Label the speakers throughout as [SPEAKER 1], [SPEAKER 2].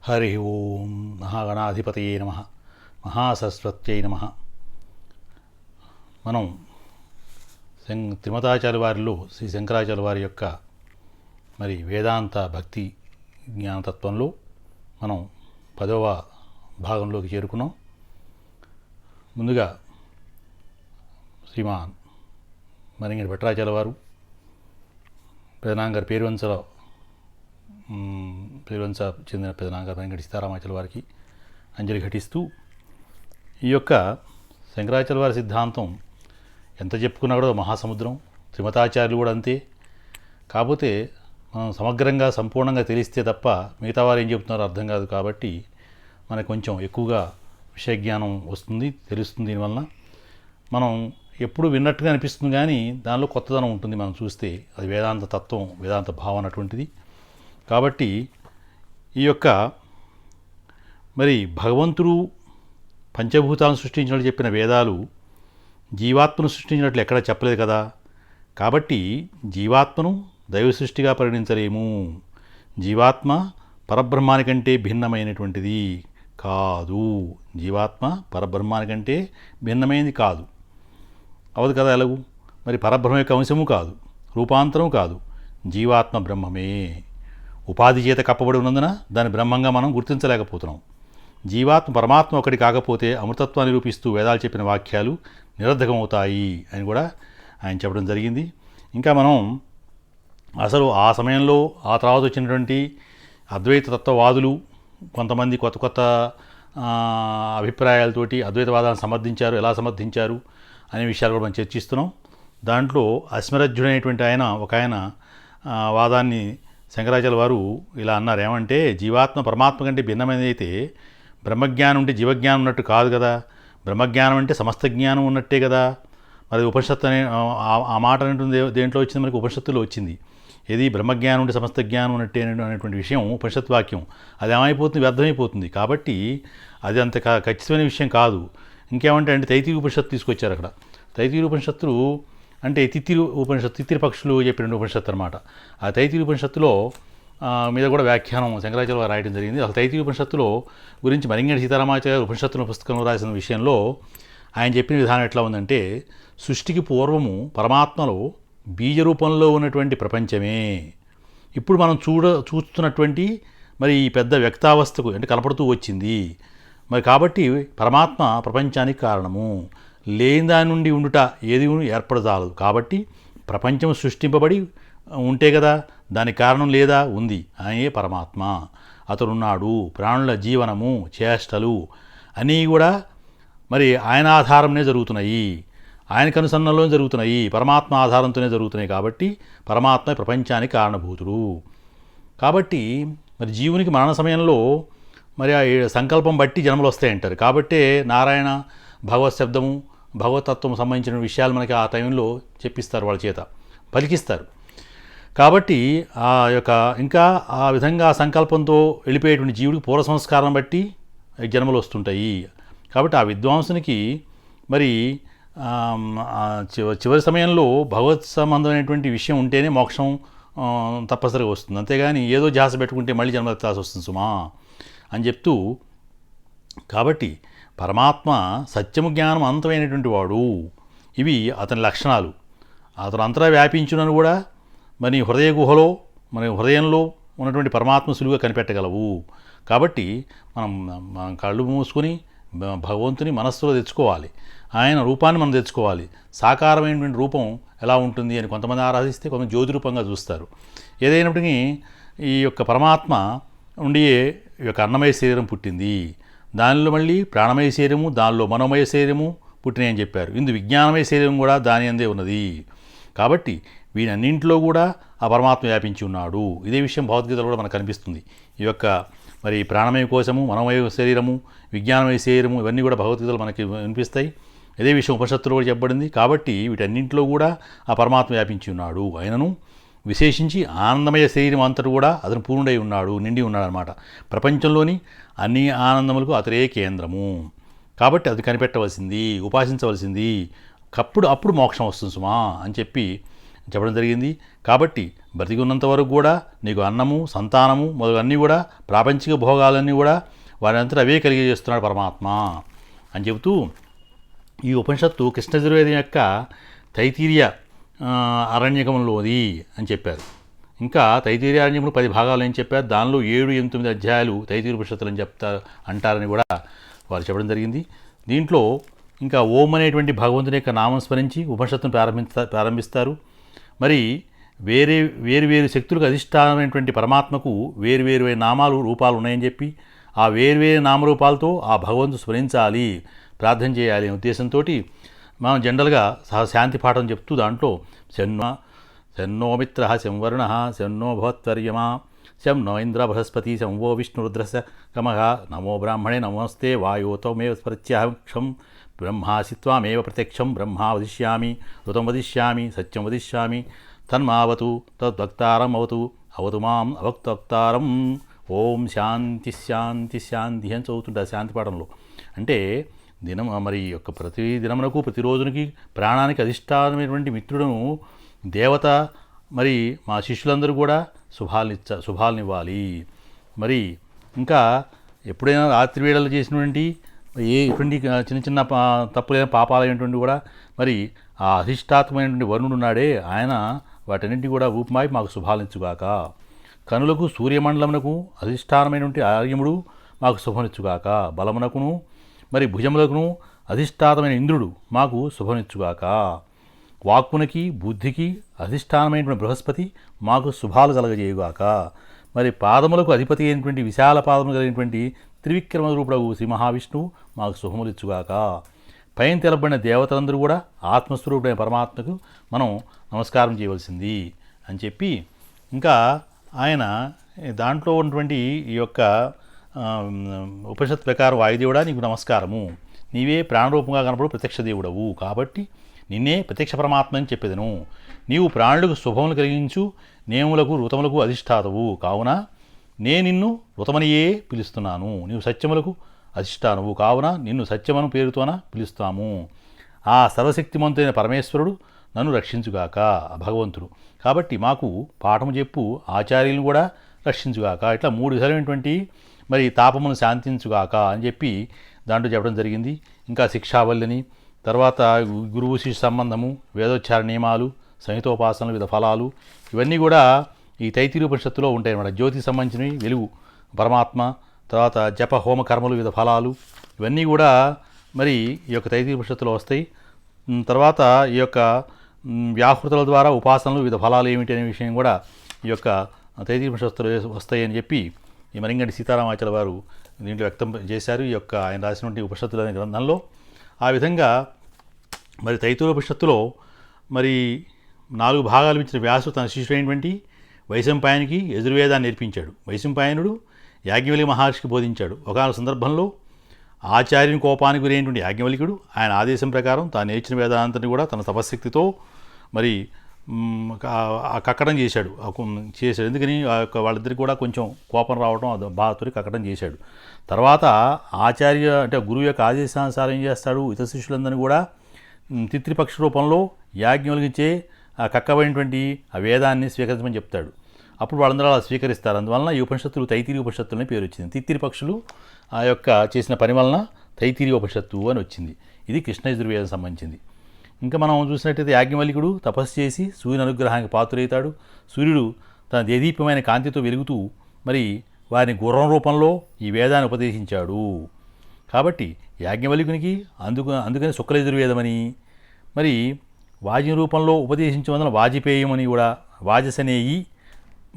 [SPEAKER 1] హరి ఓం మహాగణాధిపతయే నమః మహాసరస్వత్యై నమః. మనం త్రిమతాచార్య వారిలో శ్రీ శంకరాచార్య వారి యొక్క వేదాంత భక్తి జ్ఞానతత్వంలో మనం 10వ భాగంలోకి చేరుకున్నాం. ముందుగా శ్రీమాన్ మరింగడి భట్టాచార్య వారు పెదనాంగారు పేరువంచ చెందిన పెదనాంగారు మరింగడి సీతారామాచార్య వారికి అంజలి ఘటిస్తూ ఈ యొక్క శంకరాచార్య వారి సిద్ధాంతం ఎంత చెప్పుకున్నా కూడా మహాసముద్రం, త్రిమతాచార్యులు కూడా అంతే. కాకపోతే మనం సమగ్రంగా సంపూర్ణంగా తెలిస్తే తప్ప మిగతా వారు ఏం చెబుతున్నారో అర్థం కాదు. కాబట్టి మనకు కొంచెం ఎక్కువగా విషయ జ్ఞానం వస్తుంది, తెలుస్తుంది. దీనివలన మనం ఎప్పుడు విన్నట్టుగా అనిపిస్తుంది, కానీ దానిలో కొత్తదనం ఉంటుంది. మనం చూస్తే అది వేదాంత తత్వం, వేదాంత భావం అటువంటిది. కాబట్టి ఈ యొక్క భగవంతుడు పంచభూతాలను సృష్టించినట్లు చెప్పిన వేదాలు జీవాత్మను సృష్టించినట్లు ఎక్కడ చెప్పలేదు కదా. కాబట్టి జీవాత్మను దైవ సృష్టిగా పరిగణించలేము. జీవాత్మ పరబ్రహ్మానికంటే భిన్నమైనటువంటిది కాదు. జీవాత్మ పరబ్రహ్మానికంటే భిన్నమైనది కాదు, అవదు కదా. ఎలాగూ పరబ్రహ్మ యొక్క అంశము కాదు, రూపాంతరం కాదు. జీవాత్మ బ్రహ్మమే. ఉపాధి చేత కప్పబడి ఉన్నందున దాని బ్రహ్మంగా మనం గుర్తించలేకపోతున్నాం. జీవాత్మ పరమాత్మ ఒకటి కాకపోతే అమృతత్వాన్ని నిరూపిస్తూ వేదాలు చెప్పిన వాక్యాలు నిరర్ధకమవుతాయి అని కూడా ఆయన చెప్పడం జరిగింది. ఇంకా మనం అసలు ఆ సమయంలో ఆ తర్వాత వచ్చినటువంటి అద్వైత తత్వవాదులు కొంతమంది కొత్త కొత్త అభిప్రాయాలతోటి అద్వైతవాదాన్ని సమర్థించారు, ఎలా సమర్థించారు అనే విషయాలు కూడా మనం చర్చిస్తున్నాం. దాంట్లో అస్మరజ్జుడైనటువంటి ఒక ఆయన వాదాన్ని శంకరాచార్య వారు ఇలా అన్నారు. ఏమంటే, జీవాత్మ పరమాత్మ కంటే భిన్నమైనదైతే బ్రహ్మజ్ఞానం ఉంటే జీవజ్ఞానం ఉన్నట్టు కాదు కదా. బ్రహ్మజ్ఞానం అంటే సమస్త జ్ఞానం ఉన్నట్టే కదా. ఉపనిషత్తు అనే ఆ మాట అనేటువంటి దేంట్లో వచ్చింది? మనకి ఉపనిషత్తులో వచ్చింది. ఏది బ్రహ్మజ్ఞానం ఉంటే సమస్త జ్ఞానం ఉన్నట్టే అనేటువంటి విషయం ఉపనిషత్ వాక్యం. అది ఏమైపోతుంది? వ్యర్థమైపోతుంది. కాబట్టి అది అంత ఖచ్చితమైన విషయం కాదు. ఇంకేమంటే తైత్తిరీయ ఉపనిషత్తు తీసుకొచ్చారు అక్కడ. తైత్తిరీయ ఉపనిషత్తులు అంటే తిత్తిరి పక్షులు చెప్పిన ఉపనిషత్తు అనమాట. ఆ తైత్తిరీయ ఉపనిషత్తులో మీద కూడా వ్యాఖ్యానం శంకరాచార్య వారు రాయడం జరిగింది. అసలు తైత్తిరీయ ఉపనిషత్తులో గురించి మరింగడి సీతారామాచార్య ఉపనిషత్తుల పుస్తకంలో రాసిన విషయంలో ఆయన చెప్పిన విధానం ఎట్లా ఉందంటే, సృష్టికి పూర్వము పరమాత్మలో బీజరూపంలో ఉన్నటువంటి ప్రపంచమే ఇప్పుడు మనం చూస్తున్నటువంటి ఈ పెద్ద వ్యక్తావస్థకు కనపడుతూ వచ్చింది. కాబట్టి పరమాత్మ ప్రపంచానికి కారణము. లేని దాని నుండి ఉండుట ఏది ఏర్పడజాలదు. కాబట్టి ప్రపంచం సృష్టింపబడి ఉంటే కదా దానికి కారణం లేదా? ఉంది. ఆయనే పరమాత్మ. అతడున్నాడు. ప్రాణుల జీవనము, చేష్టలు అన్నీ కూడా ఆయన ఆధారంనే జరుగుతున్నాయి, ఆయనకు అనుసంధానంలో జరుగుతున్నాయి, పరమాత్మ ఆధారంతోనే జరుగుతున్నాయి. కాబట్టి పరమాత్మ ప్రపంచానికి కారణభూతుడు. కాబట్టి జీవునికి మరణ సమయంలో ఆ సంకల్పం బట్టి జన్మలు వస్తాయంటారు. కాబట్టే నారాయణ భగవత్ శబ్దము, భగవతత్వం సంబంధించిన విషయాలు మనకి ఆ టైంలో చెప్పిస్తారు, వాళ్ళ చేత పలికిస్తారు. కాబట్టి ఇంకా ఆ విధంగా సంకల్పంతో వెళ్ళిపోయేటువంటి జీవుడికి పూర్వ సంస్కారం బట్టి జన్మలు వస్తుంటాయి. కాబట్టి ఆ విద్వాంసునికి చివరి సమయంలో భగవత్ సంబంధమైనటువంటి విషయం ఉంటేనే మోక్షం తప్పనిసరిగా వస్తుంది. అంతేగాని ఏదో ధ్యాస పెట్టుకుంటే మళ్ళీ జన్మ ఎత్తాల్సి వస్తుంది సుమా అని చెప్తూ, కాబట్టి పరమాత్మ సత్యము, జ్ఞానం అనంతమైనటువంటి వాడు. ఇవి అతని లక్షణాలు. అతను అంతటా వ్యాపించునని కూడా హృదయ గుహలో హృదయంలో ఉన్నటువంటి పరమాత్మ సులువుగా కనిపెట్టగలవు. కాబట్టి మనం కళ్ళు మూసుకొని భగవంతుని మనస్సులో తెచ్చుకోవాలి. ఆయన రూపాన్ని మనం తెచ్చుకోవాలి. సాకారమైనటువంటి రూపం ఎలా ఉంటుంది అని కొంతమంది ఆరాధిస్తే, కొంతమంది జ్యోతి రూపంగా చూస్తారు. ఏదైనప్పటికీ ఈ యొక్క పరమాత్మ నుండి ఈ యొక్క అన్నమయ శరీరం పుట్టింది. దానిలో మళ్ళీ ప్రాణమయ శరీరము, దానిలో మనోమయ శరీరము పుట్టినాయి అని చెప్పారు. ఇందు విజ్ఞానమయ శరీరం కూడా దాని అందే ఉన్నది. కాబట్టి వీటన్నింటిలో కూడా ఆ పరమాత్మ వ్యాపించి ఉన్నాడు. ఇదే విషయం భగవద్గీతలో కూడా మనకు కనిపిస్తుంది. ఈ యొక్క ప్రాణమయ కోశము, మనోమయ శరీరము, విజ్ఞానమయ శరీరము ఇవన్నీ కూడా భగవద్గీతలో మనకి వినిపిస్తాయి. ఇదే విషయం ఉపనిషత్తులో కూడా చెప్పబడింది. కాబట్టి వీటన్నింటిలో కూడా ఆ పరమాత్మ వ్యాపించి ఉన్నాడు. ఆయనను విశేషించి ఆనందమయ శరీరం అంతటా కూడా అతను పూర్ణుడై ఉన్నాడు, నిండి ఉన్నాడు అనమాట. ప్రపంచంలోని అన్ని ఆనందములకు అతడే కేంద్రము. కాబట్టి అది కనిపెట్టవలసింది, ఉపాసించవలసింది. అప్పుడు మోక్షం వస్తుంది సుమా అని చెప్పి చెప్పడం జరిగింది. కాబట్టి బ్రతికి ఉన్నంత వరకు కూడా నీకు అన్నము, సంతానము మొదలన్నీ కూడా ప్రాపంచిక భోగాలన్నీ కూడా వారంతా అవే కలిగజేస్తున్నాడు పరమాత్మ అని చెబుతూ ఈ ఉపనిషత్తు కృష్ణ యజుర్వేదం యొక్క తైతీర్య అరణ్యకంలోది అని చెప్పారు. ఇంకా తైతీర్య అరణ్యములు 10 భాగాలు అని చెప్పారు. దానిలో 7, 8, 9 అధ్యాయాలు తైతీర్య ఉపనిషత్తులు అని అంటారని కూడా వారు చెప్పడం జరిగింది. దీంట్లో ఇంకా ఓం అనేటువంటి భగవంతుని యొక్క నామం స్మరించి ఉపనిషత్తును ప్రారంభిస్తారు. మరి వేరు శక్తులకు అధిష్టానమైనటువంటి పరమాత్మకు వేరు నామాలు, రూపాలు ఉన్నాయని చెప్పి ఆ వేరు నామరూపాలతో ఆ భగవంతుడు స్మరించాలి, ప్రార్థన చేయాలి అనే ఉద్దేశంతో మనం జనరల్గా శాంతి పాఠం చెప్తూ దాంట్లో శన్నో మిత్ర శం వరుణ శన్నో భవత్వర్యమా శం నో ఇంద్ర బృహస్పతి శం వో విష్ణురుద్రశ కమః నమో బ్రాహ్మణే నమస్తే వాయోతమేవ స్మృత్యాక్షం బ్రహ్మాసి త్వామేవ ప్రత్యక్షం బ్రహ్మా వదిష్యామి ఋతం వదిష్యామి సత్యం వదిష్యామి తన్మావతు తద్వక్తారం అవతు మాం అవక్తవక్తారం. ఓం శాంతి శాంతి శాంతి అని చదువుతుంటారు శాంతి పాఠంలో. అంటే మరి యొక్క ప్రతి దినమునకు ప్రతిరోజునికి ప్రాణానికి అధిష్టానమైనటువంటి మిత్రుడును దేవత మరి మా శిష్యులందరూ కూడా శుభాలనివ్వాలి. మరి ఇంకా ఎప్పుడైనా రాత్రి వేళలు చేసినటువంటి ఎటువంటి చిన్న తప్పులైన పాపాలైనటువంటి కూడా మరి ఆ అధిష్టాత్మైనటువంటి వరుణుడు ఉన్నాడే ఆయన వాటన్నింటినీ కూడా రూపమాయి మాకు శుభాలనిచ్చుగాక. కనులకు సూర్యమండలమునకు అధిష్టానమైనటువంటి ఆర్యముడు మాకు శుభనిచ్చుగాక. బలమునకును మరి భుజములకును అధిష్టాతమైన ఇంద్రుడు మాకు శుభనిచ్చుగాక. వాక్కునికి బుద్ధికి అధిష్టానమైనటువంటి బృహస్పతి మాకు శుభాలు కలగజేయుగాక. మరి పాదములకు అధిపతి అయినటువంటి విశాల పాదములు కలిగినటువంటి త్రివిక్రమ రూపుడగు శ్రీ మహావిష్ణువు మాకు శుభములిచ్చుగాక. పైన తెలబడిన దేవతలందరూ కూడా ఆత్మస్వరూపుడైన పరమాత్మకు మనం నమస్కారం చేయవలసింది అని చెప్పి ఇంకా ఆయన దాంట్లో ఉన్నటువంటి ఈ యొక్క ఉపనిషత్ ప్రకారం వాయుదేవుడా నీకు నమస్కారము, నీవే ప్రాణరూపంగా కనపడు ప్రత్యక్ష దేవుడవు, కాబట్టి నిన్నే ప్రత్యక్ష పరమాత్మ అని చెప్పేదను. నీవు ప్రాణులకు శుభములు కలిగించు నేములకు ఋతములకు అధిష్టాతవు, కావున నిన్ను ఋతమనియే పిలుస్తున్నాను. నీవు సత్యములకు అధిష్టానవు, కావున నిన్ను సత్యమను పేరుతోన పిలుస్తాము. ఆ సర్వశక్తిమంతుడైన పరమేశ్వరుడు నన్ను రక్షించుగాక, భగవంతుడు. కాబట్టి మాకు పాఠము చెప్పు ఆచార్యులను కూడా రక్షించుగాక. ఇట్లా 3 విధాలైనటువంటి మరి తాపమును శాంతించుగాక అని చెప్పి దాంట్లో చెప్పడం జరిగింది. ఇంకా శిక్షావల్లిని, తర్వాత గురువు శిష్య సంబంధము, వేదోచ్చార నియమాలు, సంహితోపాసనలు, వివిధ ఫలాలు ఇవన్నీ కూడా ఈ తైతీర్య ఉపనిషత్తులో ఉంటాయి అన్నమాట. జ్యోతికి సంబంధించినవి వెలుగు పరమాత్మ, తర్వాత జప హోమ కర్మలు, వివిధ ఫలాలు ఇవన్నీ కూడా మరి ఈ యొక్క తైతీర్య ఉపనిషత్తులో వస్తాయి. తర్వాత ఈ యొక్క వ్యాహృతుల ద్వారా ఉపాసనలు, వివిధ ఫలాలు ఏమిటి అనే విషయం కూడా ఈ యొక్క తైతీర్య ఉపనిషత్తులో వస్తాయని చెప్పి ఈ మరింగంటి సీతారామాచార్య వారు దీంట్లో వ్యక్తం చేశారు ఈ యొక్క ఆయన రాసినటువంటి ఉపనిషత్తులు అనే గ్రంథంలో. ఆ విధంగా మరి తైతీర్య ఉపనిషత్తులో మరి 4 భాగాలు ఇచ్చిన వ్యాసుడు తన శిష్యుడైనటువంటి వైశంపాయనికి యజుర్వేదాన్ని నేర్పించాడు. వైశంపాయనుడు యాజ్ఞవల్క్య మహర్షికి బోధించాడు. ఒకనొక సందర్భంలో ఆచార్యుని కోపానికి గురైనటువంటి యాజ్ఞవల్క్యుడు ఆయన ఆదేశం ప్రకారం తాను నేర్చిన వేదాంతాన్ని కూడా తన తపశక్తితో మరి కక్కడం చేశాడు. ఎందుకని వాళ్ళిద్దరికి కూడా కొంచెం కోపం రావడం, బాధతో కక్కడం చేశాడు. తర్వాత ఆచార్య అంటే గురువు యొక్క ఆదేశానుసారం ఏం చేస్తాడు, ఇతర శిష్యులందరినీ కూడా తిత్రిపక్ష రూపంలో యాజ్ఞవల్కిచ్చే కక్కబడినటువంటి ఆ వేదాన్ని స్వీకరించమని చెప్తాడు. అప్పుడు వాళ్ళందరూ అలా స్వీకరిస్తారు. అందువలన ఈ ఉపనిషత్తులు తైతీర్య ఉపనిషత్తులని పేరు వచ్చింది. తిత్తిరిపక్షులు ఆ యొక్క చేసిన పని వలన తైతీర్య ఉపనిషత్తు అని వచ్చింది. ఇది కృష్ణ యజుర్వేదం సంబంధించింది. ఇంకా మనం చూసినట్టయితే యాజ్ఞవల్క్యుడు తపస్సు చేసి సూర్యుని అనుగ్రహానికి పాత్రుడవుతాడు. సూర్యుడు తన దేదీప్యమైన కాంతితో వెలుగుతూ మరి వారిని గుర్రం రూపంలో ఈ వేదాన్ని ఉపదేశించాడు. కాబట్టి యాజ్ఞవల్క్యునికి అందుకని శుక్ల యజుర్వేదమని, మరి వాజి రూపంలో ఉపదేశించవలన వాజపేయం అని కూడా, వాజసనేయి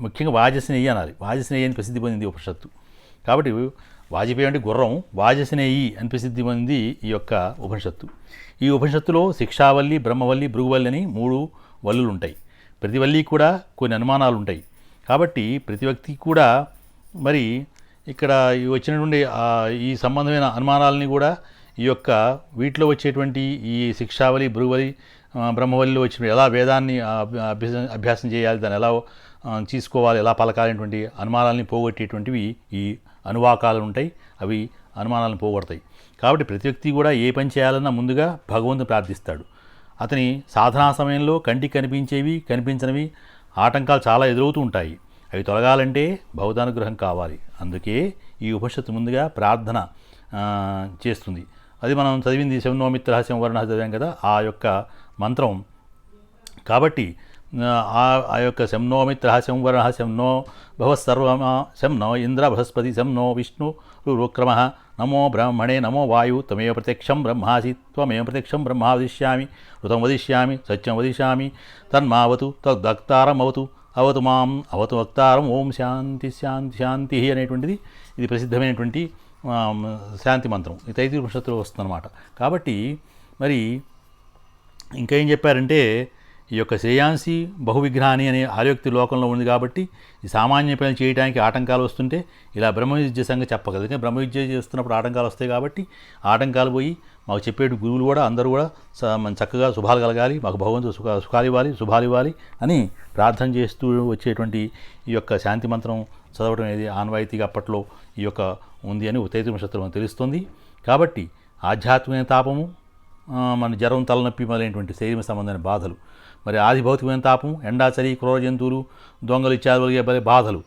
[SPEAKER 1] ముఖ్యంగా వాజసనేయి అనాలి. వాజసనేయి అని ప్రసిద్ధి పొందింది ఉపనిషత్తు. కాబట్టి వాజపేయం అంటే గుర్రం, వాజసనేయి అని ప్రసిద్ధి పొందింది ఈ యొక్క ఉపనిషత్తు. ఈ ఉపనిషత్తులో శిక్షావల్లి, బ్రహ్మవల్లి, భృగువల్లి అని 3 వల్లులు ఉంటాయి. ప్రతి వల్లికి కూడా కొన్ని అనుమానాలు ఉంటాయి. కాబట్టి ప్రతి వ్యక్తికి కూడా మరి ఇక్కడ వచ్చినటువంటి ఈ సంబంధమైన అనుమానాలని కూడా ఈ యొక్క వీటిలో వచ్చేటువంటి ఈ శిక్షావళి, భృగువలి, బ్రహ్మవల్లిలో వచ్చిన ఎలా వేదాన్ని అభ్యాసం చేయాలి, దాన్ని ఎలా తీసుకోవాలి, ఎలా పలకాలనేటువంటి అనుమానాలని పోగొట్టేటువంటివి ఈ అనువాకాలు ఉంటాయి. అవి అనుమానాలను పోగొడతాయి. కాబట్టి ప్రతి వ్యక్తి కూడా ఏ పని చేయాలన్నా ముందుగా భగవంతుని ప్రార్థిస్తాడు. అతని సాధనా సమయంలో కంటికి కనిపించేవి కనిపించనివి ఆటంకాలు చాలా ఎదురవుతూ ఉంటాయి. అవి తొలగాలంటే భగవదానుగ్రహం కావాలి. అందుకే ఈ ఉపనిషత్తు ముందుగా ప్రార్థన చేస్తుంది. అది మనం చదివింది శంనోమిత్ర శంవర్ణ చదివాం కదా, ఆ యొక్క మంత్రం. కాబట్టి ఆ యొక్క శంనోమిత్ర శంవర్ణ శంనో భవసర్వమ శంనో ఇంద్ర బృహస్పతి శంనో విష్ణు రుక్రమ నమో బ్రహ్మణే నమో వాయు త్వమేవ ప్రత్యక్షం బ్రహ్మాసి త్వమేవ ప్రత్యక్షం బ్రహ్మా వదిష్యామి ఋతం వదిష్యామి సత్యం వదిష్యామి తన్మావతు తద్వక్తారం అవతు అవతు మాం అవతు వక్తారం ఓం శాంతి శాంతి శాంతి అనేటువంటిది ఇది ప్రసిద్ధమైనటువంటి శాంతి మంత్రం. ఈ తైత్తిరీయ ఉపనిషత్తులో వస్తుందన్నమాట. కాబట్టి మరి ఇంకా ఏం చెప్పారంటే ఈ యొక్క శ్రేయాంసి బహువిఘ్నాని అనే ఆర్యోక్తి లోకంలో ఉంది. కాబట్టి ఈ సామాన్య పనులు చేయడానికి ఆటంకాలు వస్తుంటే ఇలా బ్రహ్మ విద్య సంగతి చెప్పగలిగితే బ్రహ్మ విద్య చేస్తున్నప్పుడు ఆటంకాలు వస్తాయి. కాబట్టి ఆటంకాలు పోయి మాకు చెప్పేటి గురువులు కూడా అందరూ కూడా చక్కగా శుభాలు కలగాలి, మాకు భగవంతుడు సుఖాలు ఇవ్వాలి, శుభాలు ఇవ్వాలి అని ప్రార్థన చేస్తూ వచ్చేటువంటి ఈ యొక్క శాంతి మంత్రం చదవడం అనేది ఆన్వాయితీగా అప్పట్లో ఈ యొక్క ఉంది అని తైత్తిరీయ ఉపనిషత్తులో మనకు తెలుస్తుంది. కాబట్టి ఆధ్యాత్మిక తాపము, మన జ్వరం తలనొప్పి మొదలైనటువంటి శరీరం సంబంధమైన బాధలు, మరి ఆది భౌతికమైన తాపం, ఎండాచలి, క్రూర జంతువులు, దొంగలు ఇత్యాది బాధలు,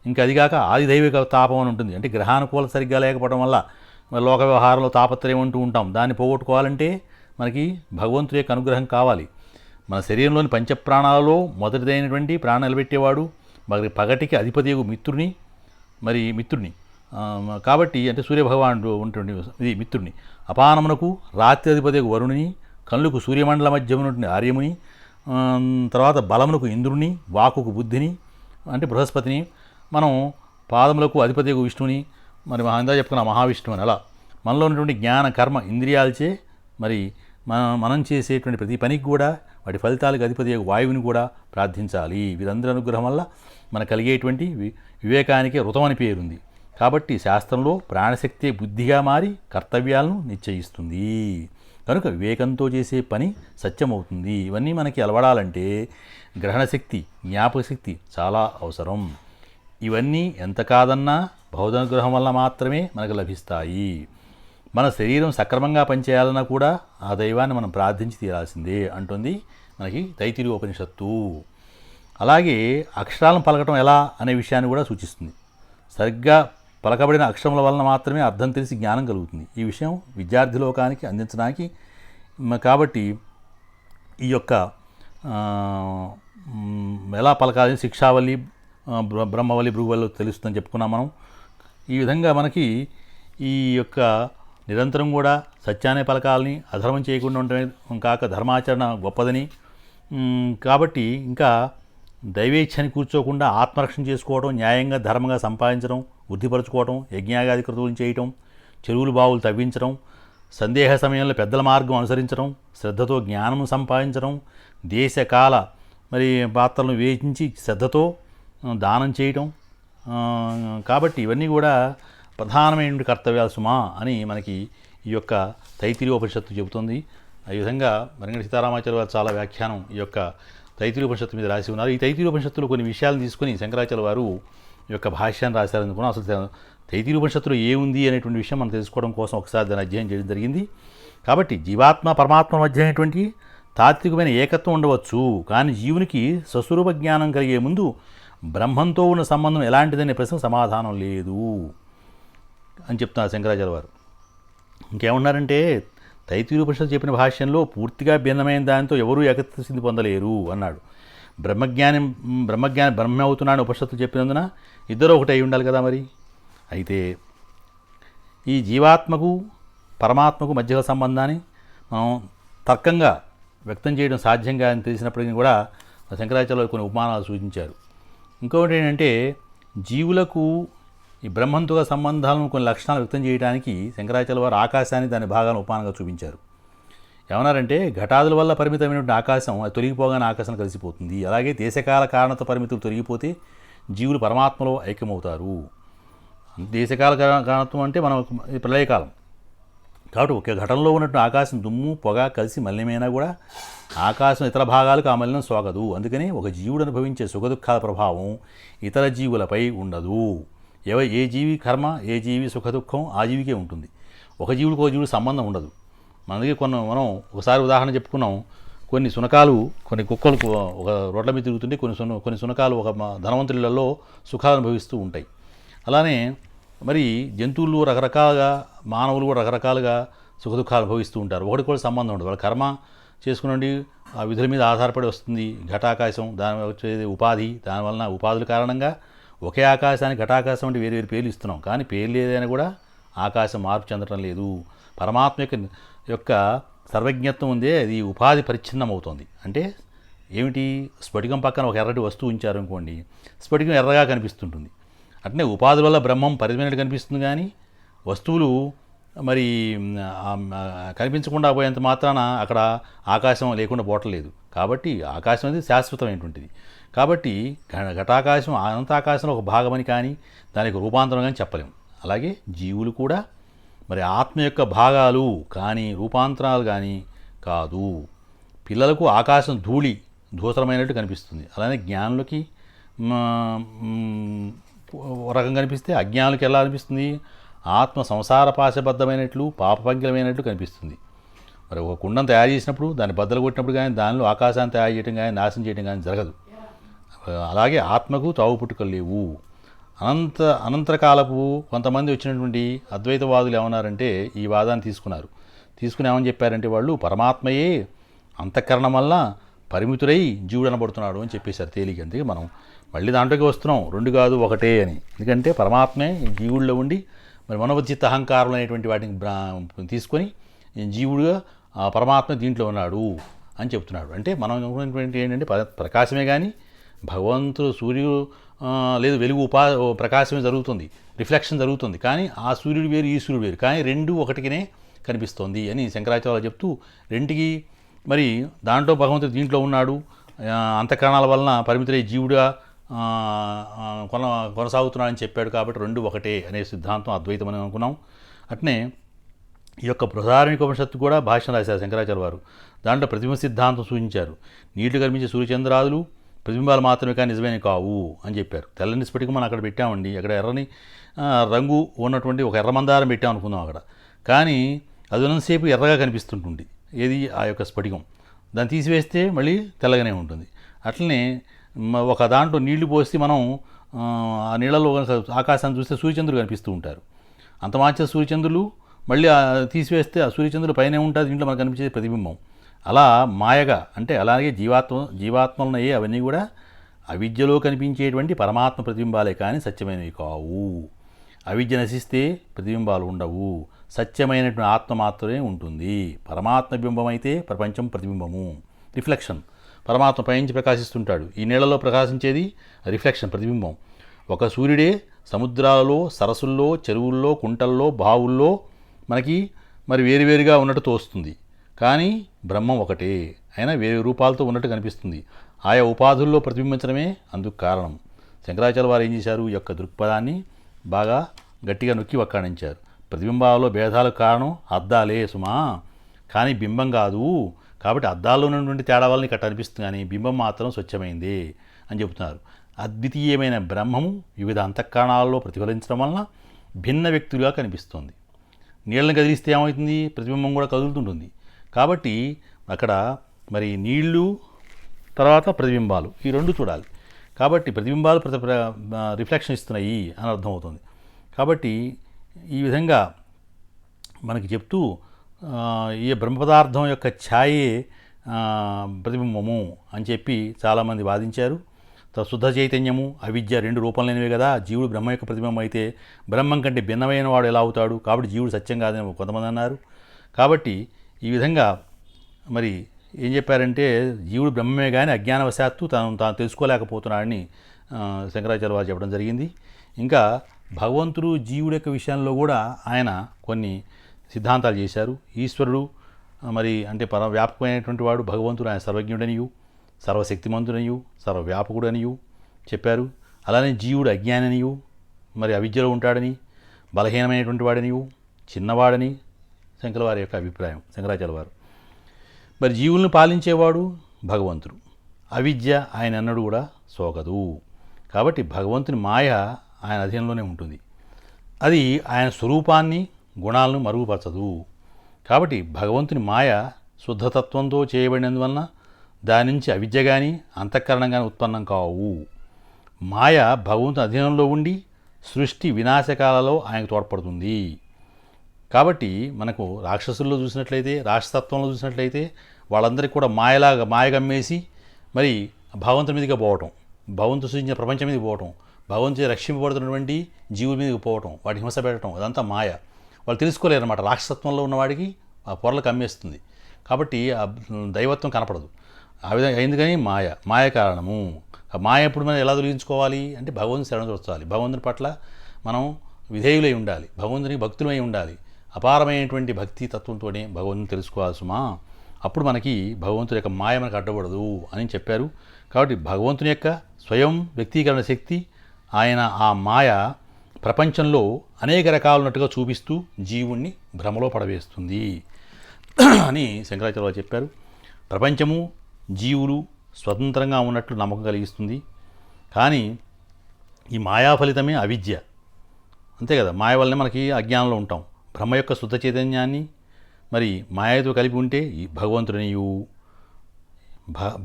[SPEAKER 1] ఇంకా అదిగాక ఆది దైవిక తాపం అని ఉంటుంది. అంటే గ్రహానుకూలత సరిగ్గా లేకపోవడం వల్ల లోక వ్యవహారంలో తాపత్రయం అంటూ ఉంటాం. దాన్ని పోగొట్టుకోవాలంటే మనకి భగవంతుడి యొక్క అనుగ్రహం కావాలి. మన శరీరంలోని పంచప్రాణాలలో మొదటిదైనటువంటి ప్రాణం నిలబెట్టేవాడు, మరి పగటికి అధిపతియగు మిత్రుడిని కాబట్టి అంటే సూర్యభగవానుడు ఉంటుంది ఇది మిత్రుడిని, అపానమునకు రాత్రి అధిపతియగు వరుణుని, కళ్ళుకు సూర్యమండల మధ్యమునుంటి ఆర్యముని, తర్వాత బలమునకు ఇంద్రుని, వాకుకు బుద్ధిని అంటే బృహస్పతిని, మనం పాదములకు అధిపతియగు విష్ణుని, మరి ఇందా చెప్పుకున్న మహావిష్ణువు అని. అలా మనలో ఉన్నటువంటి జ్ఞాన కర్మ ఇంద్రియాలచే మరి మనం చేసేటువంటి ప్రతి పనికి కూడా వాటి ఫలితాలకు అధిపతియగు వాయువుని కూడా ప్రార్థించాలి. వీరందరి అనుగ్రహం వల్ల మనకు కలిగేటువంటి వివేకానికే ఋతం అని పేరుంది. కాబట్టి శాస్త్రంలో ప్రాణశక్తి బుద్ధిగా మారి కర్తవ్యాలను నిశ్చయిస్తుంది. కనుక వివేకంతో చేసే పని సత్యమవుతుంది. ఇవన్నీ మనకి అలవడాలంటే గ్రహణశక్తి, జ్ఞాపకశక్తి చాలా అవసరం. ఇవన్నీ ఎంత కాదన్నా భగవదనుగ్రహం వల్ల మాత్రమే మనకు లభిస్తాయి. మన శరీరం సక్రమంగా పనిచేయాలన్నా కూడా ఆ దైవాన్ని మనం ప్రార్థించి తీరాల్సిందే అంటుంది మనకి తైత్తిరీయ ఉపనిషత్తు. అలాగే అక్షరాలను పలకటం ఎలా అనే విషయాన్ని కూడా సూచిస్తుంది. సరిగ్గా పలకబడిన అక్షరముల వలన మాత్రమే అర్థం తెలిసి జ్ఞానం కలుగుతుంది. ఈ విషయం విద్యార్థి లోకానికి అందించడానికి కాబట్టి ఈ యొక్క ఎలా పలకాలని శిక్షావళి, బ్రహ్మవళి, భృగువళి తెలుస్తుందని చెప్పుకున్నాం మనం. ఈ విధంగా మనకి ఈ యొక్క నిరంతరం కూడా సత్యాన్ని పలకాలని, అధర్మం చేయకుండా ఉండటమే కాక ధర్మాచరణ గొప్పదని, కాబట్టి ఇంకా దైవేచ్ఛని కూర్చోకుండా ఆత్మరక్షణ చేసుకోవడం, న్యాయంగా ధర్మంగా సంపాదించడం, వృద్ధిపరచుకోవడం, యజ్ఞాగాది క్రతువులు చేయటం, చెరువులు బావులు తవ్వించడం, సందేహ సమయంలో పెద్దల మార్గం అనుసరించడం, శ్రద్ధతో జ్ఞానం సంపాదించడం, దేశకాల మరి పాత్రలను వేచించి శ్రద్ధతో దానం చేయటం. కాబట్టి ఇవన్నీ కూడా ప్రధానమైన కర్తవ్యాలు సుమా అని మనకి ఈ యొక్క తైత్తిరీయ ఉపనిషత్తు చెబుతుంది. ఈ విధంగా మరింగడి సీతారామాచార్య వారు చాలా వ్యాఖ్యానం ఈ యొక్క తైత్తిరీయ ఉపనిషత్తు మీద రాసి ఉన్నారు. ఈ తైత్తిరీయ ఉపనిషత్తులో కొన్ని విషయాలను తీసుకుని శంకరాచార్య వారు ఈ యొక్క భాష్యాన్ని రాశారనుకున్నాం. అసలు తైత్తిరీయ ఉపనిషత్తులో ఏముంది అనేటువంటి విషయం మనం తెలుసుకోవడం కోసం ఒకసారి దాన్ని అధ్యయనం చేయడం జరిగింది. కాబట్టి జీవాత్మ పరమాత్మ మధ్య అనేటువంటి తాత్వికమైన ఏకత్వం ఉండవచ్చు, కానీ జీవునికి స్వస్వరూప జ్ఞానం కలిగే ముందు బ్రహ్మంతో ఉన్న సంబంధం ఎలాంటిదనే ప్రశ్న సమాధానం లేదు అని చెప్తున్నారు శంకరాచార్య వారు. ఇంకేమన్నారంటే తైత్తిరీయ ఉపనిషత్తు చెప్పిన భాష్యంలో పూర్తిగా భిన్నమైన దానితో ఎవరూ ఏకత్వ సిద్ధి పొందలేరు అన్నాడు. బ్రహ్మ అవుతున్నాడని ఉపనిషత్తు చెప్పినందున ఇద్దరు ఒకటి అయి ఉండాలి కదా. మరి అయితే ఈ జీవాత్మకు పరమాత్మకు మధ్య సంబంధాన్ని మనం తర్కంగా వ్యక్తం చేయడం సాధ్యంగా అని తెలిసినప్పటికీ కూడా శంకరాచార్యులు కొన్ని ఉపమానాలు సూచించారు. ఇంకొకటి ఏంటంటే జీవులకు ఈ బ్రహ్మంతో సంబంధాలను కొన్ని లక్షణాలు వ్యక్తం చేయడానికి శంకరాచార్యుల వారు ఆకాశాన్ని దాని భాగాలను ఉపమానంగా చూపించారు. ఏమన్నారంటే ఘటాదుల వల్ల పరిమితమైనటువంటి ఆకాశం అది తొలగిపోగానే ఆకాశం కలిసిపోతుంది. అలాగే దేశకాల కారణత పరిమితులు తొలగిపోతే జీవులు పరమాత్మలో ఐక్యమవుతారు. దేశకాల కారణత్వం అంటే మనం ప్రళయకాలం కాబట్టి ఒకే ఘటనలో ఉన్నట్టు ఆకాశం దుమ్ము పొగ కలిసి మలినమైనా కూడా ఆకాశం ఇతర భాగాలకు ఆ మలినం సోకదు. అందుకని ఒక జీవుడు అనుభవించే సుఖదుఖాల ప్రభావం ఇతర జీవులపై ఉండదు. ఏ జీవి కర్మ, ఏ జీవి సుఖదుఖం ఆ జీవికే ఉంటుంది. ఒక జీవుడికి ఒక జీవుడు సంబంధం ఉండదు. మనకి మనం ఒకసారి ఉదాహరణ చెప్పుకున్నాం. కొన్ని శునకాలు కొన్ని కుక్కలు ఒక రోడ్ల మీద తిరుగుతుంటే కొన్ని శునకాలు ఒక ధనవంతులలో సుఖాలు అనుభవిస్తూ ఉంటాయి. అలానే మరి జంతువులు రకరకాలుగా, మానవులు కూడా రకరకాలుగా సుఖదుఖాలు అనుభవిస్తూ ఉంటారు. ఒకటి కూడా సంబంధం ఉండదు. వాళ్ళ కర్మ చేసుకునండి ఆ విధుల మీద ఆధారపడి వస్తుంది. ఘటాకాశం దాని వచ్చేది ఉపాధి, దానివలన ఉపాధుల కారణంగా ఒకే ఆకాశానికి ఘటాకాశం అంటే వేరు వేరు పేర్లు ఇస్తున్నాం. కానీ పేర్లు ఏదైనా కూడా ఆకాశం మార్పు చెందడం లేదు. పరమాత్మ యొక్క సర్వజ్ఞత్వం ఉందే, అది ఉపాధి పరిచ్ఛిన్నం అవుతుంది. అంటే ఏమిటి, స్ఫటికం పక్కన ఒక ఎర్రటి వస్తువు ఉంచారు అనుకోండి, స్ఫటికం ఎర్రగా కనిపిస్తుంటుంది. అట్నే ఉపాధి వల్ల బ్రహ్మం పరిమితమైనట్టు కనిపిస్తుంది, కానీ వస్తువులు మరి కనిపించకుండా పోయేంత మాత్రాన అక్కడ ఆకాశం లేకుండా పోవట్లేదు. కాబట్టి ఆకాశం అనేది శాశ్వతమైనటువంటిది. కాబట్టి ఘటాకాశం అనంతాకాశంలో ఒక భాగమని కానీ దానికి రూపాంతరం కానీ చెప్పలేము. అలాగే జీవులు కూడా మరి ఆత్మ యొక్క భాగాలు కానీ రూపాంతరాలు కానీ కాదు. పిల్లలకు ఆకాశం ధూసరమైనట్టు కనిపిస్తుంది. అలానే జ్ఞానులకి ఒక రకం కనిపిస్తే అజ్ఞానులకి ఎలా అనిపిస్తుంది, ఆత్మ సంసార పాశబద్ధమైనట్లు పాపపంకిలమైనట్లు కనిపిస్తుంది. మరి ఒక కుండను తయారు చేసినప్పుడు దాన్ని బద్దలు కొట్టినప్పుడు కానీ దానిలో ఆకాశాన్ని తయారు చేయడం కానీ నాశనం చేయడం కానీ జరగదు. అలాగే ఆత్మకు తావు పుట్టుకలు లేవు. అనంతరకాలపు కొంతమంది వచ్చినటువంటి అద్వైతవాదులు ఏమన్నారంటే ఈ వాదాన్ని తీసుకుని ఏమని చెప్పారంటే వాళ్ళు పరమాత్మయే అంతఃకరణం వల్ల పరిమితుడై జీవుడు అనబడుతున్నాడు అని చెప్పేశారు తేలిక. అందుకే మనం మళ్ళీ దాంట్లోకి వస్తున్నాం, రెండు కాదు ఒకటే అని. ఎందుకంటే పరమాత్మే జీవుల్లో ఉండి మరి మనోచిత్త అహంకారం అనేటువంటి వాటిని తీసుకొని జీవుడుగా పరమాత్మ దీంట్లో ఉన్నాడు అని చెప్తున్నాడు. అంటే మనం అనుకున్నటువంటి ఏంటంటే ప్రకాశమే కానీ భగవంతుడు సూర్యుడు లేదు వెలుగు ప్రకాశమే జరుగుతుంది, రిఫ్లెక్షన్ జరుగుతుంది. కానీ ఆ సూర్యుడు వేరు ఈ సూర్యుడు వేరు, కానీ రెండు ఒకటికినే కనిపిస్తోంది అని శంకరాచార్య చెప్తూ రెంటికి మరి దాంట్లో భగవంతుడు దీంట్లో ఉన్నాడు, అంతఃకరణాల వలన పరిమితులై జీవుడుగా కొనసాగుతున్నాడని చెప్పాడు. కాబట్టి రెండు ఒకటే అనే సిద్ధాంతం అద్వైతం అని అనుకున్నాం. అట్నే ఈ యొక్క బృహదారణ్యకోపనిషత్తు కూడా భాష్యం రాశారు శంకరాచార్య వారు. దాంట్లో ప్రతిబింబ సిద్ధాంతం సూచించారు. నీటిలో కనిపించే సూర్యచంద్రాదులు ప్రతిబింబాలు మాత్రమే కానీ నిజమైన కావు అని చెప్పారు. తెల్లని స్ఫటికం మనం అక్కడ పెట్టామండి, అక్కడ ఎర్రని రంగు ఉన్నటువంటి ఒక ఎర్రమందారం పెట్టాం అనుకుందాం అక్కడ. కానీ అది ఉన్నంతసేపు ఎర్రగా కనిపిస్తుంటుంది ఏది ఆ యొక్క స్ఫటికం. దాన్ని తీసివేస్తే మళ్ళీ తెల్లగానే ఉంటుంది. అట్లనే ఒక దాంట్లో నీళ్లు పోసి మనం ఆ నీళ్ళలో ఆకాశాన్ని చూస్తే సూర్యచంద్రులు కనిపిస్తూ ఉంటారు. అంత మార్చిన సూర్యచంద్రులు మళ్ళీ తీసివేస్తే ఆ సూర్యచంద్రుల పైనే ఉంటుంది, దీంట్లో మనకు కనిపించే ప్రతిబింబం. అలా మాయగా అంటే అలాగే జీవాత్మలున్నాయి అవన్నీ కూడా అవిద్యలో కనిపించేటువంటి పరమాత్మ ప్రతిబింబాలే కానీ సత్యమైనవి కావు. అవిద్య నశిస్తే ప్రతిబింబాలు ఉండవు, సత్యమైనటువంటి ఆత్మ మాత్రమే ఉంటుంది. పరమాత్మ బింబం అయితే ప్రపంచం ప్రతిబింబము, రిఫ్లెక్షన్. పరమాత్మ పైనుంచి ప్రకాశిస్తుంటాడు, ఈ నీళ్ళలో ప్రకాశించేది రిఫ్లెక్షన్, ప్రతిబింబం. ఒక సూర్యుడే సముద్రాలలో, సరస్సుల్లో, చెరువుల్లో, కుంటల్లో, బావుల్లో మనకి మరి వేరువేరుగా ఉన్నట్టు తోస్తుంది. కానీ బ్రహ్మం ఒకటే అయినా వేరే రూపాలతో ఉన్నట్టు కనిపిస్తుంది. ఆయా ఉపాధుల్లో ప్రతిబింబించడమే అందుకు కారణం. శంకరాచార్య వారు ఏం చేశారు, ఈ యొక్క దృక్పథాన్ని బాగా గట్టిగా నొక్కి వక్కాణించారు. ప్రతిబింబాలలో భేదాలకు కారణం అద్దాలే సుమా, కానీ బింబం కాదు. కాబట్టి అద్దాల్లో ఉన్నటువంటి తేడా వల్ల ఇక్కడ అనిపిస్తుంది, కానీ బింబం మాత్రం స్వచ్ఛమైంది అని చెబుతున్నారు. అద్వితీయమైన బ్రహ్మము వివిధ అంతఃకరణాలలో ప్రతిఫలించడం వలన భిన్న వ్యక్తులుగా కనిపిస్తుంది. నీళ్ళని కదిలిస్తే ఏమవుతుంది, ప్రతిబింబం కూడా కదులుతుంటుంది. కాబట్టి అక్కడ మరి నీళ్లు తర్వాత ప్రతిబింబాలు ఈ రెండు చూడాలి. కాబట్టి ప్రతిబింబాలు రిఫ్లెక్షన్ ఇస్తున్నాయి అని అర్థమవుతుంది. కాబట్టి ఈ విధంగా మనకి చెప్తూ ఈ బ్రహ్మపదార్థం యొక్క ఛాయే ప్రతిబింబము అని చెప్పి చాలామంది వాదించారు. శుద్ధ చైతన్యము అవిద్య రెండు రూపం లేనివే కదా. జీవుడు బ్రహ్మ యొక్క ప్రతిబింబం అయితే బ్రహ్మం కంటే భిన్నమైన వాడు ఎలా అవుతాడు, కాబట్టి జీవుడు సత్యం కాదని కొంతమంది అన్నారు. కాబట్టి ఈ విధంగా మరి ఏం చెప్పారంటే జీవుడు బ్రహ్మమే కానీ అజ్ఞానవశాత్తు తాను తెలుసుకోలేకపోతున్నాడని శంకరాచార్య వారు చెప్పడం జరిగింది. ఇంకా భగవంతుడు జీవుడి యొక్క విషయంలో కూడా ఆయన కొన్ని సిద్ధాంతాలు చేశారు. ఈశ్వరుడు మరి అంటే వ్యాపకమైనటువంటి వాడు భగవంతుడు, ఆయన సర్వజ్ఞుడనియు, సర్వశక్తిమంతుడనియు, సర్వవ్యాపకుడనియు చెప్పారు. అలానే జీవుడు అజ్ఞాననియు, మరి అవిద్యలో ఉంటాడని, బలహీనమైనటువంటి వాడనియు, చిన్నవాడని శంకరవారి యొక్క అభిప్రాయం. శంకరాచార్య వారు మరి జీవులను పాలించేవాడు భగవంతుడు, అవిద్య ఆయన అన్నడు కూడా సోకదు. కాబట్టి భగవంతుని మాయ ఆయన అధీనంలోనే ఉంటుంది, అది ఆయన స్వరూపాన్ని గుణాలను మరుగుపరచదు. కాబట్టి భగవంతుని మాయ శుద్ధతత్వంతో చేయబడినందువలన దాని నుంచి అవిద్య కానీ అంతఃకరణం కానీ ఉత్పన్నం కావు. మాయ భగవంతుని అధీనంలో ఉండి సృష్టి వినాశకాలలో ఆయనకు తోడ్పడుతుంది. కాబట్టి మనకు రాక్షసుల్లో చూసినట్లయితే, రాక్షసత్వంలో చూసినట్లయితే వాళ్ళందరికీ కూడా మాయ గమ్మేసి మరి భగవంతుని మీదకి పోవటం, భగవంతుడు సృష్టించిన ప్రపంచం మీదకి పోవటం, భగవంతుని రక్షింపబడుతున్నటువంటి జీవుల మీదకి పోవటం, వాటి హింస పెట్టడం, అదంతా మాయ. వాళ్ళు తెలుసుకోలేరు అన్నమాట. రాక్షసత్వంలో ఉన్నవాడికి ఆ పొరలకు అమ్మేస్తుంది. కాబట్టి ఆ దైవత్వం కనపడదు. ఆ విధంగా ఎందుకని మాయ కారణము. ఆ మాయ ఎప్పుడు మనం ఎలా తొలగించుకోవాలి అంటే భగవంతుని శరణు చూడాలి. భగవంతుని పట్ల మనం విధేయులై ఉండాలి, భగవంతునికి భక్తులమై ఉండాలి. అపారమైనటువంటి భక్తి తత్వంతోనే భగవంతుని తెలుసుకోవాల్సుమా. అప్పుడు మనకి భగవంతుని యొక్క మాయ మనకు అడ్డపడదు అని చెప్పారు. కాబట్టి భగవంతుని యొక్క స్వయం వ్యక్తీకరణ శక్తి, ఆయన ఆ మాయ ప్రపంచంలో అనేక రకాలున్నట్టుగా చూపిస్తూ జీవుణ్ణి భ్రమలో పడవేస్తుంది అని శంకరాచార్య చెప్పారు. ప్రపంచము జీవులు స్వతంత్రంగా ఉన్నట్లు నమ్మకం కలిగిస్తుంది. కానీ ఈ మాయా ఫలితమే అవిద్య. అంతే కదా, మాయ వల్లనే మనకి అజ్ఞానంలో ఉంటాం. బ్రహ్మ యొక్క శుద్ధ చైతన్యాన్ని మరి మాయతో కలిపి ఉంటే ఈ భగవంతుడనియు,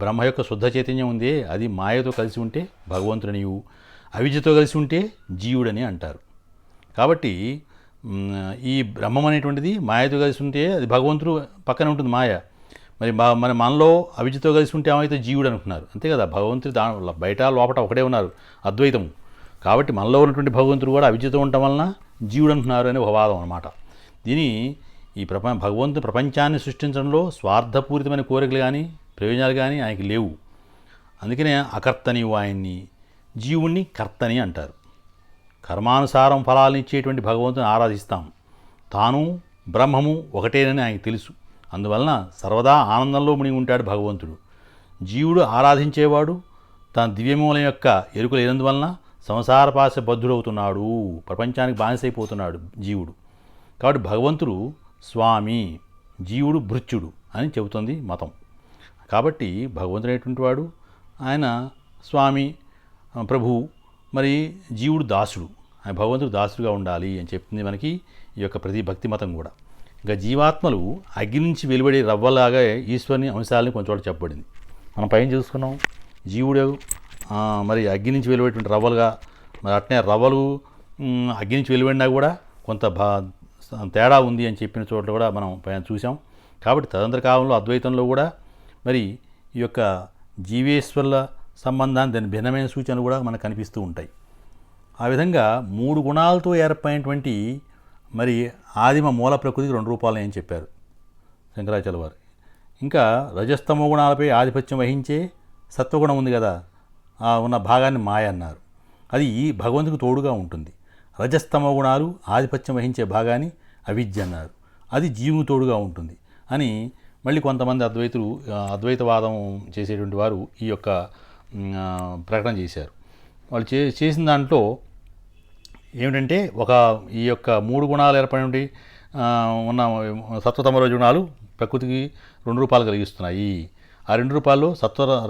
[SPEAKER 1] బ్రహ్మ యొక్క శుద్ధ చైతన్యం ఉందే అది మాయతో కలిసి ఉంటే భగవంతుడనియు, అవిద్యతో కలిసి ఉంటే జీవుడని అంటారు. కాబట్టి ఈ బ్రహ్మం అనేటువంటిది మాయతో కలిసి ఉంటే అది భగవంతుడు పక్కనే ఉంటుంది మాయ. మరి మనలో అవిద్యతో కలిసి ఉంటే ఏమైతే జీవుడు అనుకున్నారు. అంతే కదా, భగవంతుడు బయట లోపల ఒకటే ఉన్నారు, అద్వైతము. కాబట్టి మనలో ఉన్నటువంటి భగవంతుడు కూడా అవిద్యతో ఉండటం వలన జీవుడు అంటున్నారు అనే ఒక వాదం అన్నమాట. దీని ఈ భగవంతుడు ప్రపంచాన్ని సృష్టించడంలో స్వార్థపూరితమైన కోరికలు కానీ ప్రయోజనాలు కానీ ఆయనకి లేవు. అందుకనే అకర్తని ఆయన్ని, జీవుణ్ణి కర్తని అంటారు. కర్మానుసారం ఫలాలను ఇచ్చేటువంటి భగవంతుని ఆరాధిస్తాం. తాను బ్రహ్మము ఒకటేనని ఆయనకు తెలుసు. అందువలన సర్వదా ఆనందంలో మునిగి ఉంటాడు భగవంతుడు. జీవుడు ఆరాధించేవాడు తన దివ్యమూలం యొక్క ఎరుక లేనందువలన సంసారపాశ బద్ధుడవుతున్నాడు, ప్రపంచానికి బానిసైపోతున్నాడు జీవుడు. కాబట్టి భగవంతుడు స్వామి, జీవుడు భృత్యుడు అని చెబుతుంది మతం. కాబట్టి భగవంతుడు అనేటువంటి వాడు ఆయన స్వామి, ప్రభువు, మరి జీవుడు దాసుడు. ఆయన భగవంతుడు దాసుడుగా ఉండాలి అని చెప్తుంది మనకి ఈ యొక్క ప్రతి భక్తి మతం కూడా. ఇంకా జీవాత్మలు అగ్ని నుంచి వెలువడే రవ్వలాగా ఈశ్వరుని అంశాలని కొంచెం చోట చెప్పబడింది. మనం పైన చూసుకున్నాం, జీవుడు మరి అగ్ని నుంచి వెలువడేటువంటి రవ్వలుగా, మరి అట్నే రవ్వలు అగ్ని నుంచి వెలువడినా కూడా కొంత తేడా ఉంది అని చెప్పిన చోట్ల కూడా మనం పైన చూసాం. కాబట్టి తదంతర కాలంలో అద్వైతంలో కూడా మరి ఈ యొక్క జీవేశ్వరుల సంబంధాన్ని దాని భిన్నమైన సూచనలు కూడా మనకు కనిపిస్తూ ఉంటాయి. ఆ విధంగా 3 గుణాలతో ఏర్పడినటువంటి మరి ఆదిమ మూల ప్రకృతికి 2 రూపాలు అని చెప్పారు శంకరాచార్య వారు. ఇంకా రజస్తమో గుణాలపై ఆధిపత్యం వహించే సత్వగుణం ఉంది కదా, ఉన్న భాగాన్ని మాయ అన్నారు. అది భగవంతుడికి తోడుగా ఉంటుంది. రజస్తమో గుణాలు ఆధిపత్యం వహించే భాగాన్ని అవిద్య అన్నారు. అది జీవుకు తోడుగా ఉంటుంది అని మళ్ళీ కొంతమంది అద్వైతవాదం చేసేటువంటి వారు ఈ యొక్క ప్రకటన చేశారు. వాళ్ళు చేసిన దాంట్లో ఏమిటంటే ఈ యొక్క 3 గుణాలు ఏర్పడి ఉన్న సత్వతమ రజోగుణాలు ప్రకృతికి 2 రూపాలు కలిగిస్తున్నాయి. ఆ 2 రూపాల్లో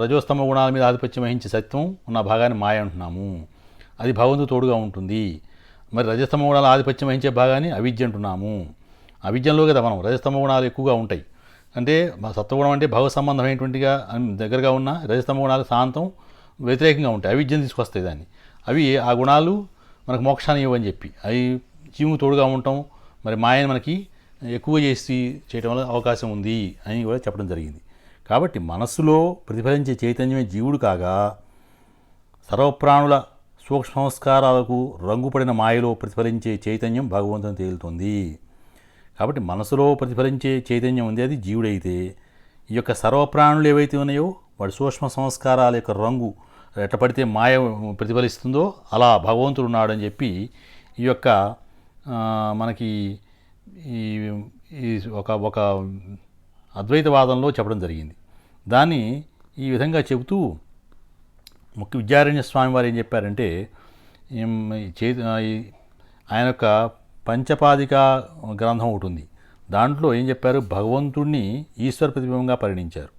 [SPEAKER 1] రజోస్తమ గుణాల మీద ఆధిపత్యం వహించే సత్వం ఉన్న భాగాన్ని మాయ అంటున్నాము. అది భగవంతుడు తోడుగా ఉంటుంది. మరి రజస్తమ గుణాలు ఆధిపత్యం వహించే భాగాన్ని అవిద్య అంటున్నాము. అవిద్యంలో కదా మనం రజస్తమ గుణాలు ఎక్కువగా ఉంటాయి. అంటే సత్వగుణం అంటే భగవ సంబంధమైనటువంటిగా దగ్గరగా ఉన్న రజస్తమ గుణాలు శాంతం వ్యతిరేకంగా ఉంటాయి, అవిద్యను తీసుకొస్తాయి దాన్ని. అవి ఆ గుణాలు మనకు మోక్షాన్ని ఇవ్వని చెప్పి అవి జీవుకు తోడుగా ఉండటం, మరి మాయను మనకి ఎక్కువ చేయటం వల్ల అవకాశం ఉంది అని కూడా చెప్పడం జరిగింది. కాబట్టి మనస్సులో ప్రతిఫలించే చైతన్యమే జీవుడు కాగా సర్వప్రాణుల సూక్ష్మ సంస్కారాలకు రంగుపడిన మాయలో ప్రతిఫలించే చైతన్యం భగవంతుని తేలుతుంది. కాబట్టి మనసులో ప్రతిఫలించే చైతన్యం ఉంది, అది జీవుడైతే ఈ యొక్క సర్వప్రాణులు ఏవైతే ఉన్నాయో వాడి సూక్ష్మ సంస్కారాల యొక్క రంగు ఎట్ట పడితే మాయ ప్రతిఫలిస్తుందో అలా భగవంతుడు ఉన్నాడని చెప్పి ఈ యొక్క మనకి ఈ ఒక అద్వైతవాదంలో చెప్పడం జరిగింది. దాన్ని ఈ విధంగా చెబుతూ ముఖ్య విద్యారణ్య స్వామి వారు ఏం చెప్పారంటే, ఆయన యొక్క పంచపాదిక గ్రంథం ఒకటి ఉంది. దాంట్లో ఏం చెప్పారు, భగవంతుడిని ఈశ్వర ప్రతిబింబంగా పరిగణించారు.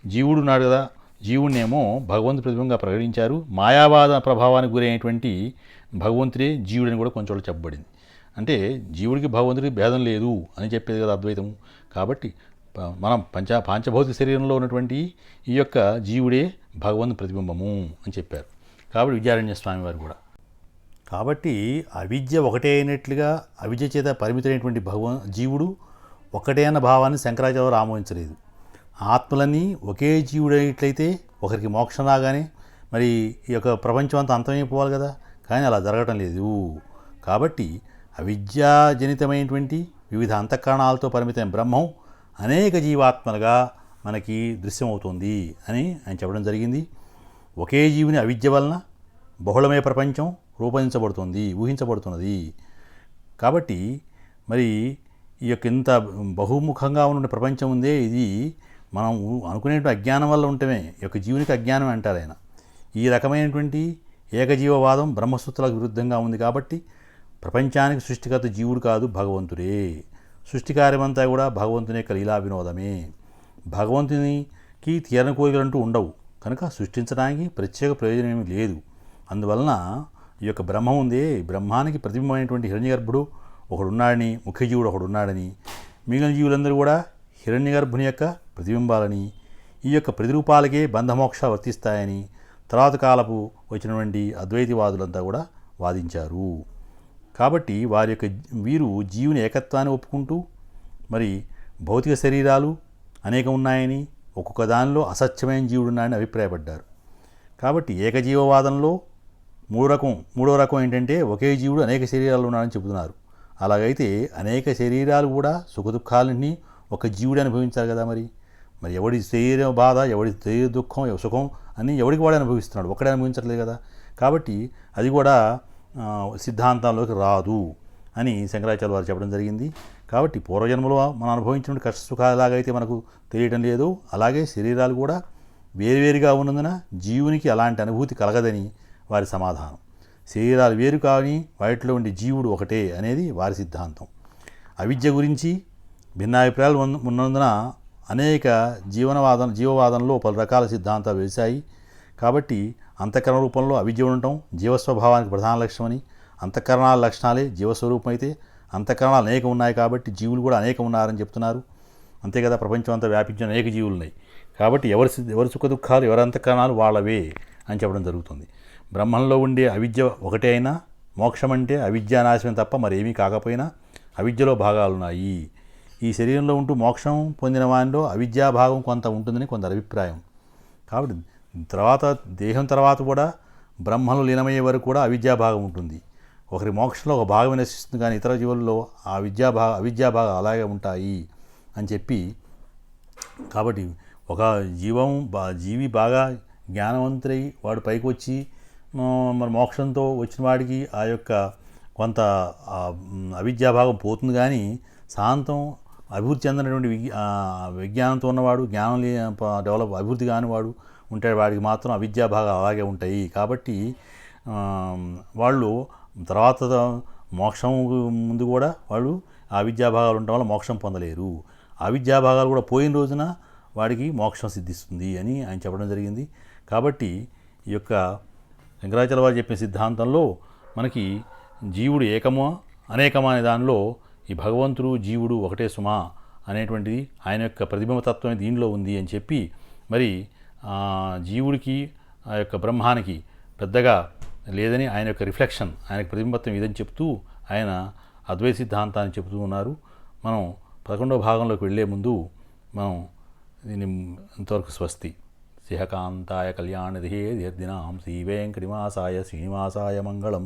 [SPEAKER 1] జీవుడు ఉన్నాడు కదా, జీవుడినేమో భగవంతుడి ప్రతిబింబంగా ప్రకటించారు. మాయావాద ప్రభావానికి గురైనటువంటి భగవంతుడే జీవుడని కూడా కొంచెం చెప్పబడింది. అంటే జీవుడికి భగవంతుడికి భేదం లేదు అని చెప్పేది కదా అద్వైతం. కాబట్టి మనం పాంచభౌతిక శరీరంలో ఉన్నటువంటి ఈ యొక్క జీవుడే భగవంతుని ప్రతిబింబము అని చెప్పారు. కాబట్టి విద్యారణ్య స్వామి వారు కూడా. కాబట్టి అవిద్య ఒకటే అయినట్లుగా అవిద్య చేత పరిమితమైనటువంటి జీవుడు ఒకటే అన్న భావాన్ని శంకరాచార్య వారు ఆమోదించలేదు. ఆత్మలన్నీ ఒకే జీవుడైనట్లయితే ఒకరికి మోక్షం రాగానే మరి ఈ యొక్క ప్రపంచం అంతా అంతమైపోవాలి కదా, కానీ అలా జరగటం లేదు. కాబట్టి అవిద్యాజనితమైనటువంటి వివిధ అంతఃకరణాలతో పరిమితమైన బ్రహ్మం అనేక జీవాత్మలుగా మనకి దృశ్యమవుతుంది అని ఆయన చెప్పడం జరిగింది. ఒకే జీవుని అవిద్య వలన బహుళమయ ప్రపంచం రూపొందించబడుతుంది, ఊహించబడుతున్నది. కాబట్టి మరి ఈ యొక్క ఇంత బహుముఖంగా ఉన్న ప్రపంచం ఉందే, ఇది మనం అనుకునేటువంటి అజ్ఞానం వల్ల ఉండటమే. ఈ యొక్క జీవునికి అజ్ఞానం అంటారు ఆయన. ఈ రకమైనటువంటి ఏకజీవవాదం బ్రహ్మసూత్రాలకు విరుద్ధంగా ఉంది. కాబట్టి ప్రపంచానికి సృష్టికర్త జీవుడు కాదు, భగవంతుడే. సృష్టి కార్యమంతా కూడా భగవంతుని యొక్క లీలా వినోదమే. భగవంతునికి తీరని కోరికలంటూ ఉండవు కనుక సృష్టించడానికి ప్రత్యేక ప్రయోజనం ఏమీ లేదు. అందువలన ఈ యొక్క బ్రహ్మం ఉందే, బ్రహ్మానికి ప్రతిబింబమైనటువంటి హిరణ్యగర్భుడు ఒకడున్నాడని, ముఖ్యజీవుడు ఒకడున్నాడని, మిగిలిన జీవులందరూ కూడా హిరణ్యగర్భుని యొక్క ప్రతిబింబాలని, ఈ యొక్క ప్రతిరూపాలకే బంధమోక్ష వర్తిస్తాయని తర్వాత కాలపు వచ్చినటువంటి అద్వైతవాదులంతా కూడా వాదించారు. కాబట్టి వీరు జీవుని ఏకత్వాన్ని ఒప్పుకుంటూ మరి భౌతిక శరీరాలు అనేకం ఉన్నాయని, ఒక్కొక్క దానిలో అసత్యమైన జీవుడు ఉన్నాయని అభిప్రాయపడ్డారు. కాబట్టి ఏకజీవవాదంలో మూడో రకం ఏంటంటే ఒకే జీవుడు అనేక శరీరాలు ఉన్నాడని చెబుతున్నారు. అలాగైతే అనేక శరీరాలు కూడా సుఖదుఖాలన్నీ ఒక జీవుడు అనుభవించాలి కదా. మరి ఎవడి శరీర బాధ, ఎవడి శరీర దుఃఖం, సుఖం అని ఎవడికి వాడు అనుభవిస్తున్నాడు, ఒక్కడే అనుభవించట్లేదు కదా. కాబట్టి అది కూడా సిద్ధాంతాల్లోకి రాదు అని శంకరాచార్య వారు చెప్పడం జరిగింది. కాబట్టి పూర్వజన్మలో మనం అనుభవించిన కష్ట సుఖాలు ఎలాగైతే మనకు తెలియటం లేదు, అలాగే శరీరాలు కూడా వేరువేరుగా ఉన్నందున జీవునికి అలాంటి అనుభూతి కలగదని వారి సమాధానం. శరీరాలు వేరు కానీ వాటిలో ఉండే జీవుడు ఒకటే అనేది వారి సిద్ధాంతం. అవిద్య గురించి భిన్నాభిప్రాయాలు ఉన్నందున అనేక జీవవాదంలో పలు రకాల సిద్ధాంతాలు వెలిశాయి. కాబట్టి అంతఃకరణ రూపంలో అవిద్య ఉండటం జీవస్వభావానికి ప్రధాన లక్ష్యమని, అంతఃకరణాల లక్షణాలే జీవస్వరూపం అయితే అంతఃకరణాలు అనేకం ఉన్నాయి కాబట్టి జీవులు కూడా అనేకం ఉన్నారని చెప్తున్నారు. అంతే కదా, ప్రపంచం అంతా వ్యాపించిన అనేక జీవులు ఉన్నాయి. కాబట్టి ఎవరి సుఖ దుఃఖాలు, ఎవరి అంతఃకరణాలు వాళ్ళవే అని చెప్పడం జరుగుతుంది. బ్రహ్మంలో ఉండే అవిద్య ఒకటే అయినా మోక్షం అంటే అవిద్యానాశనం తప్ప మరేమీ కాకపోయినా అవిద్యలో భాగాలున్నాయి. ఈ శరీరంలో ఉంటూ మోక్షం పొందిన వానిలో అవిద్యాభాగం కొంత ఉంటుందని కొందరు అభిప్రాయం. కాబట్టి దేహం తర్వాత కూడా బ్రహ్మలో లీనమయ్యే వరకు కూడా అవిద్యాభాగం ఉంటుంది. ఒకరి మోక్షంలో ఒక భాగం నశిస్తుంది, కానీ ఇతర జీవుల్లో ఆ అవిద్యాభాగం అలాగే ఉంటాయి అని చెప్పి, కాబట్టి ఒక జీవి బాగా జ్ఞానవంతుడై వాడు పైకి వచ్చి మరి మోక్షంతో వచ్చిన వాడికి ఆ యొక్క కొంత అవిద్యాభాగం పోతుంది. కానీ శాంతం అభివృద్ధి చెందినటువంటి విజ్ఞానంతో ఉన్నవాడు, జ్ఞానం అభివృద్ధి కానివాడు ఉంటాడు, వాడికి మాత్రం అవిద్యాభాగాలు అలాగే ఉంటాయి. కాబట్టి వాళ్ళు తర్వాత మోక్షం ముందు కూడా వాళ్ళు ఆ విద్యాభాగాలు ఉండటం వల్ల మోక్షం పొందలేరు. ఆ విద్యాభాగాలు కూడా పోయిన రోజున వాడికి మోక్షం సిద్ధిస్తుంది అని ఆయన చెప్పడం జరిగింది. కాబట్టి ఈ యొక్క శంకరాచార్య వారు చెప్పిన సిద్ధాంతంలో మనకి జీవుడు ఏకమా అనేకమా అనే దానిలో ఈ భగవంతుడు జీవుడు ఒకటే సుమా అనేటువంటిది ఆయన యొక్క ప్రతిబింబతత్వం దీనిలో ఉంది అని చెప్పి, మరి జీవుడికి ఆ యొక్క బ్రహ్మానికి పెద్దగా లేదని ఆయన యొక్క రిఫ్లెక్షన్, ఆయన ప్రతిబింబత్వం ఇదని చెప్తూ ఆయన అద్వైత సిద్ధాంతాన్ని చెబుతూ ఉన్నారు. మనం 11వ భాగంలోకి వెళ్లే ముందు మనం దీన్ని ఇంతవరకు స్వస్తి. శిహకాంతాయ కళ్యాణదిహే దీర్ఘినాం శ్రీ వెంకటనివాసాయ శ్రీనివాసాయ మంగళం.